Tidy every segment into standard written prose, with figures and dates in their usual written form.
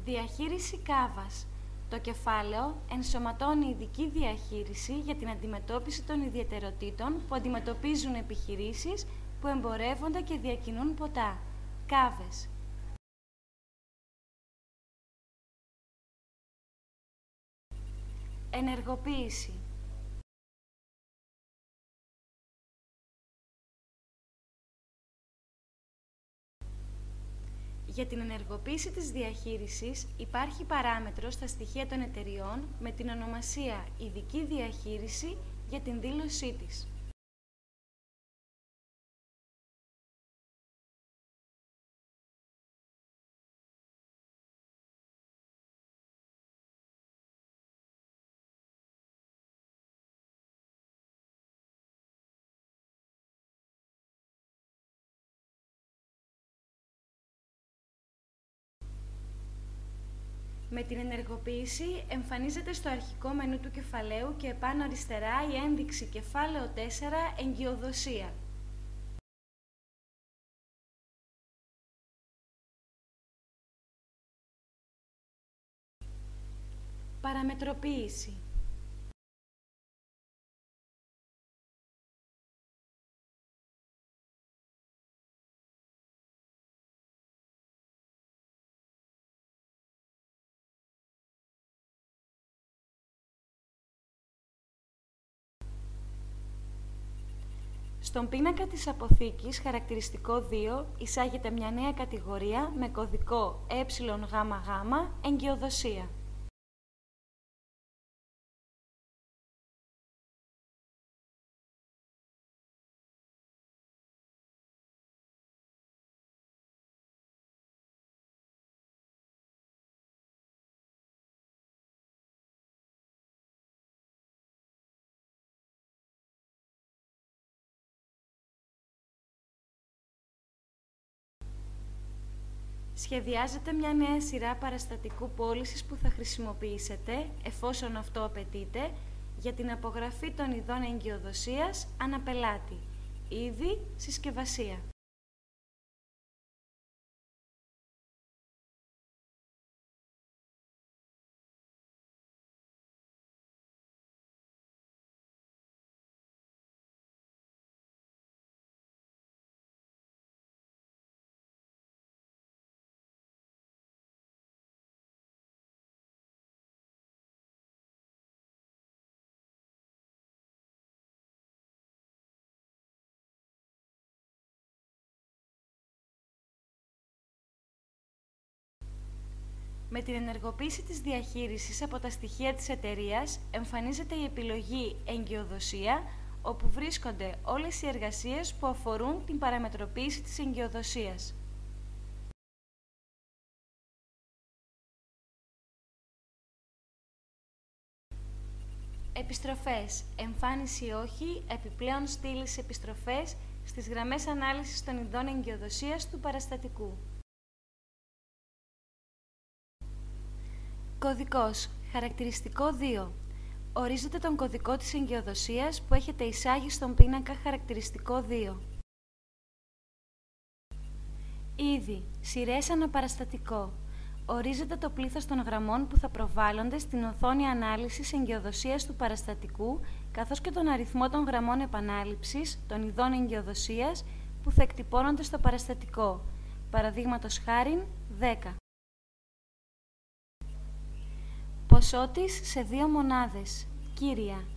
Διαχείριση κάβας. Το κεφάλαιο ενσωματώνει ειδική διαχείριση για την αντιμετώπιση των ιδιαιτεροτήτων που αντιμετωπίζουν επιχειρήσεις που εμπορεύονται και διακινούν ποτά. Κάβες. Ενεργοποίηση. Για την ενεργοποίηση της διαχείρισης υπάρχει παράμετρος στα στοιχεία των εταιριών με την ονομασία «Ειδική διαχείριση» για την δήλωσή της. Με την ενεργοποίηση εμφανίζεται στο αρχικό μενού του κεφαλαίου και επάνω αριστερά η ένδειξη κεφάλαιο 4 εγκυοδοσία. Παραμετροποίηση. Στον πίνακα της αποθήκης χαρακτηριστικό 2 εισάγεται μια νέα κατηγορία με κωδικό ΕΓΓ εγκυοδοσία. Σχεδιάζετε μια νέα σειρά παραστατικού πώλησης που θα χρησιμοποιήσετε, εφόσον αυτό απαιτείται, για την απογραφή των ειδών εγκυοδοσίας αναπελάτη. Είδη, συσκευασία. Με την ενεργοποίηση της διαχείρισης από τα στοιχεία της εταιρείας εμφανίζεται η επιλογή «Εγκυοδοσία», όπου βρίσκονται όλες οι εργασίες που αφορούν την παραμετροποίηση της εγκυοδοσίας. Επιστροφές. Εμφάνιση όχι, επιπλέον στήλης επιστροφές στις γραμμές ανάλυσης των ειδών εγκυοδοσίας του παραστατικού. Κωδικός. Χαρακτηριστικό 2. Ορίζετε τον κωδικό της εγκυοδοσίας που έχετε εισάγει στον πίνακα χαρακτηριστικό 2. Είδη. Σειρές αναπαραστατικό. Ορίζετε το πλήθος των γραμμών που θα προβάλλονται στην οθόνη ανάλυσης εγκυοδοσίας του παραστατικού, καθώς και τον αριθμό των γραμμών επανάληψης των ειδών εγκυοδοσίας που θα εκτυπώνονται στο παραστατικό. Παραδείγματος χάριν 10. Ποσότης σε 2 μονάδες. Κύρια.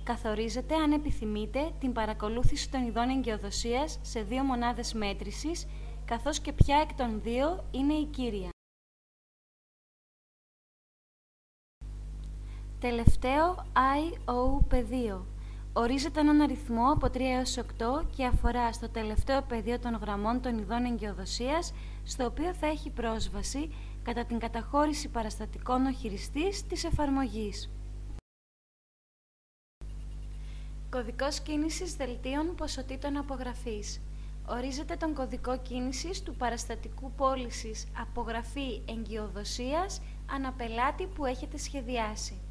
Καθορίζετε, αν επιθυμείτε, την παρακολούθηση των ειδών εγκυοδοσίας σε 2 μονάδες μέτρησης, καθώς και ποια εκ των 2 είναι η κύρια. Τελευταίο I-O πεδίο. Ορίζεται έναν αριθμό από 3 έως 8 και αφορά στο τελευταίο πεδίο των γραμμών των ειδών εγκυοδοσίας, στο οποίο θα έχει πρόσβαση κατά την καταχώρηση παραστατικών ο χειριστής της εφαρμογής. Κωδικός κίνησης δελτίων ποσοτήτων απογραφής. Ορίζεται τον κωδικό κίνησης του παραστατικού πώλησης απογραφή εγκυοδοσίας αναπελάτη που έχετε σχεδιάσει.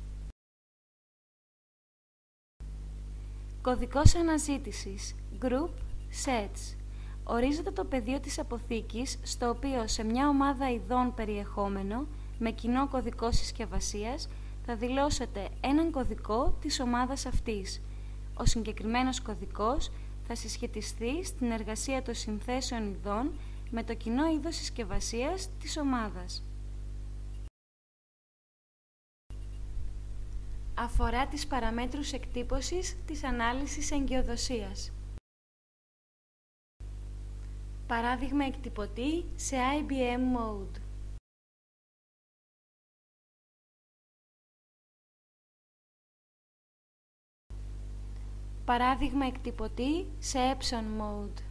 Κωδικός αναζήτησης Group Sets. Ορίζεται το πεδίο της αποθήκης, στο οποίο σε μια ομάδα ειδών περιεχόμενο με κοινό κωδικό συσκευασίας θα δηλώσετε έναν κωδικό της ομάδας αυτής. Ο συγκεκριμένος κωδικός θα συσχετιστεί στην εργασία των συνθέσεων ειδών με το κοινό είδος συσκευασίας της ομάδας. Αφορά τις παραμέτρους εκτύπωσης της ανάλυσης εγκυοδοσίας. Παράδειγμα εκτυπωτή σε IBM Mode. Παράδειγμα εκτυπωτή σε Epson Mode.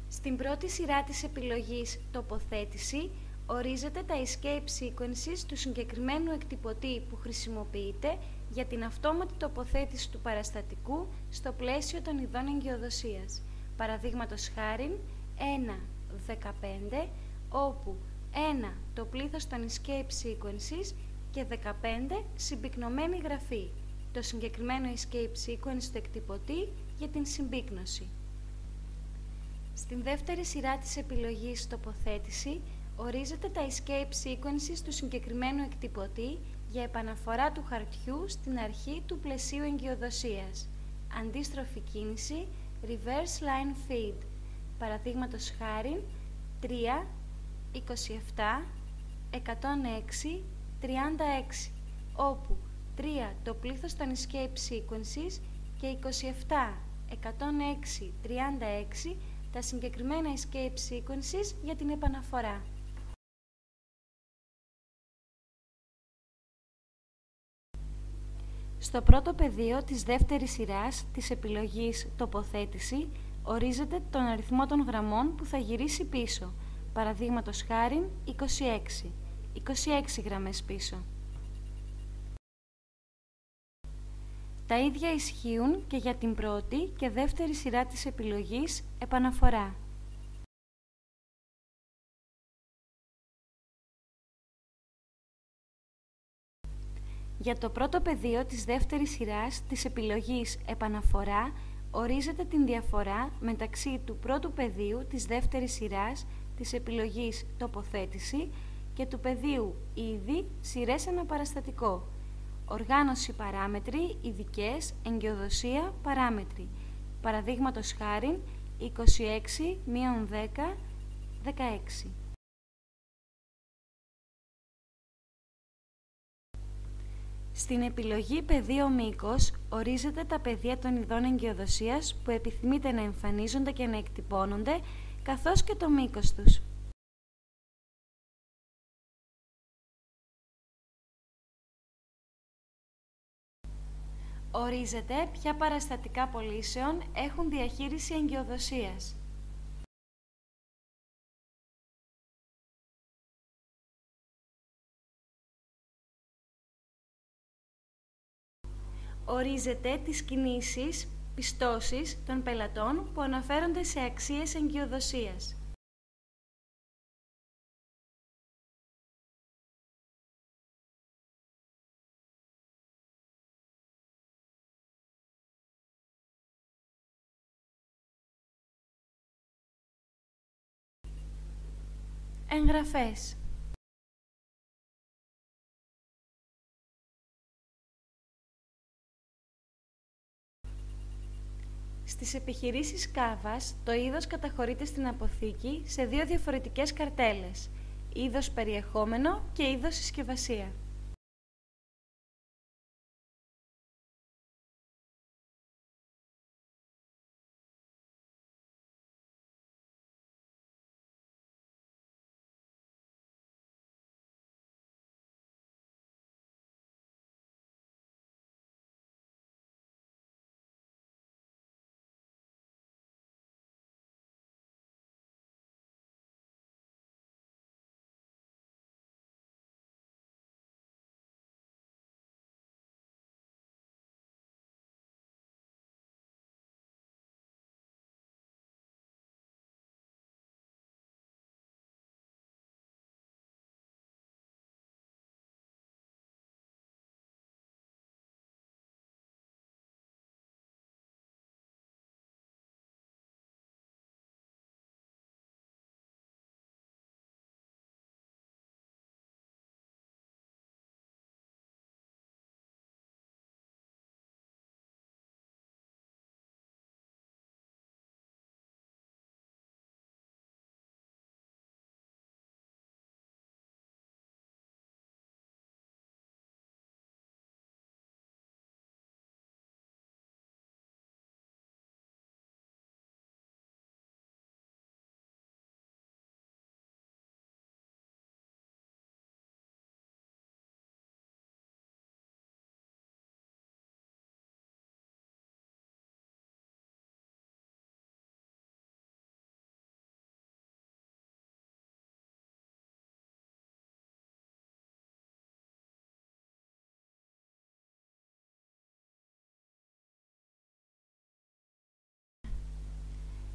Στην πρώτη σειρά της επιλογής «Τοποθέτηση» ορίζετε τα escape sequences του συγκεκριμένου εκτυπωτή που χρησιμοποιείτε για την αυτόματη τοποθέτηση του παραστατικού στο πλαίσιο των ειδών εγκυοδοσίας. Παραδείγματος χάριν 1.15, όπου 1 το πλήθος των escape sequences και 15 συμπυκνωμένη γραφή, το συγκεκριμένο escape sequence του εκτυπωτή για την συμπύκνωση. Στην δεύτερη σειρά της επιλογής «Τοποθέτηση» ορίζετε τα escape sequences του συγκεκριμένου εκτυπωτή για επαναφορά του χαρτιού στην αρχή του πλαισίου εγκυοδοσίας. Αντίστροφη κίνηση reverse line feed. Παραδείγματος χάριν 3, 27, 106, 36, όπου 3 το πλήθος των escape sequences και 27, 106, 36 τα συγκεκριμένα escape sequences για την επαναφορά. Στο πρώτο πεδίο της δεύτερης σειράς της επιλογής «Τοποθέτηση» ορίζετε τον αριθμό των γραμμών που θα γυρίσει πίσω. Παραδείγματος χάριν 26. 26 γραμμές πίσω. Τα ίδια ισχύουν και για την πρώτη και δεύτερη σειρά της επιλογής «Επαναφορά». Για το πρώτο πεδίο της δεύτερης σειράς της επιλογής «Επαναφορά» ορίζετε την διαφορά μεταξύ του πρώτου πεδίου της δεύτερης σειράς της επιλογής «Τοποθέτηση» και του πεδίου «Είδη, σειρές αναπαραστατικό». Οργάνωση παράμετροι, ειδικές, εγκυοδοσία, παράμετροι. Παραδείγματος χάριν 26, 10, 16. Στην επιλογή πεδίο μήκος ορίζετε τα πεδία των ειδών εγκυοδοσίας που επιθυμείτε να εμφανίζονται και να εκτυπώνονται, καθώς και το μήκος τους. Ορίζετε ποια παραστατικά πωλήσεων έχουν διαχείριση εγκυοδοσίας. Ορίζετε τις κινήσεις, πιστώσεις των πελατών που αναφέρονται σε αξίες εγκυοδοσίας. Εγγραφές. Στις επιχειρήσεις κάβας, το είδος καταχωρείται στην αποθήκη σε δύο διαφορετικές καρτέλες, είδος περιεχόμενο και είδος συσκευασία.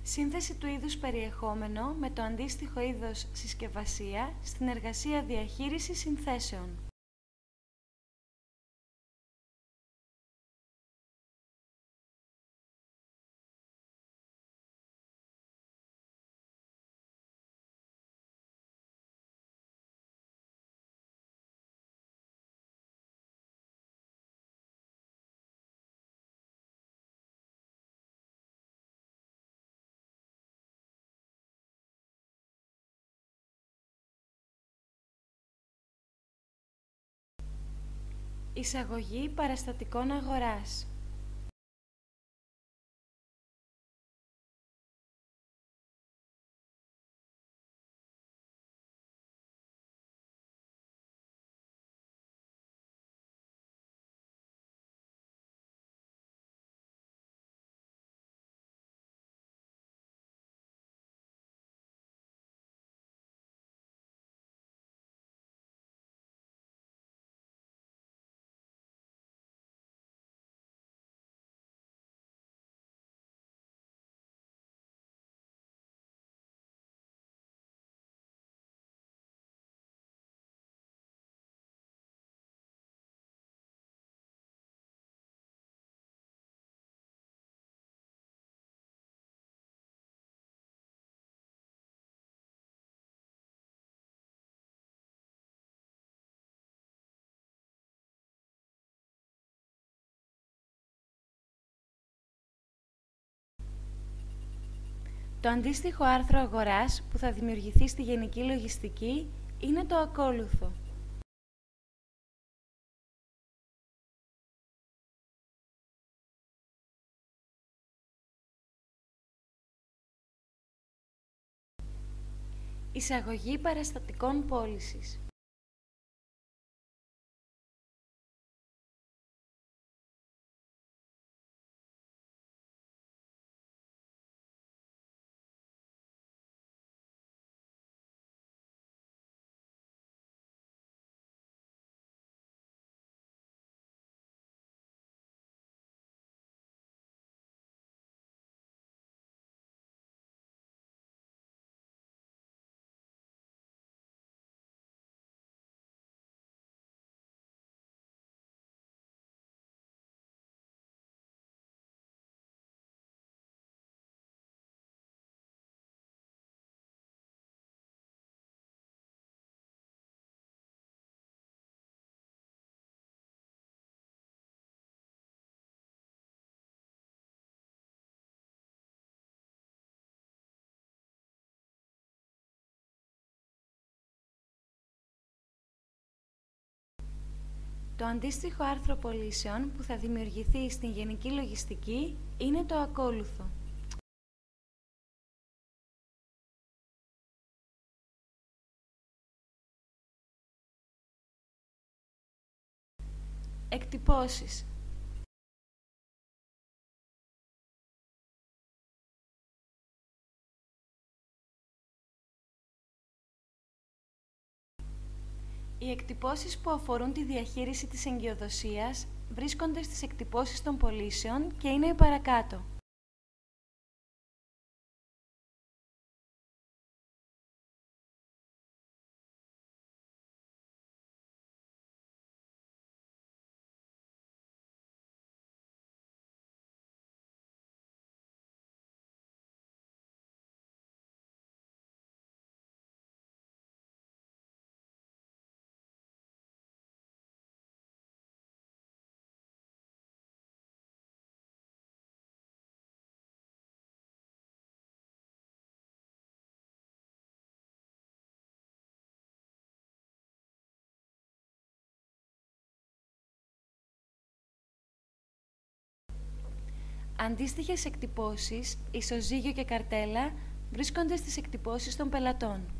Σύνθεση του είδους περιεχόμενο με το αντίστοιχο είδος συσκευασία στην εργασία διαχείρισης συνθέσεων. Εισαγωγή παραστατικών αγοράς. Το αντίστοιχο άρθρο αγοράς που θα δημιουργηθεί στη γενική λογιστική είναι το ακόλουθο. Εισαγωγή παραστατικών πώλησης. Το αντίστοιχο άρθρο πωλήσεων που θα δημιουργηθεί στην γενική λογιστική είναι το ακόλουθο. Εκτυπώσεις. Οι εκτυπώσεις που αφορούν τη διαχείριση της εγκειοδοσίας βρίσκονται στις εκτυπώσεις των πωλήσεων και είναι οι παρακάτω. Αντίστοιχες εκτυπώσεις, ισοζύγιο και καρτέλα, βρίσκονται στις εκτυπώσεις των πελατών.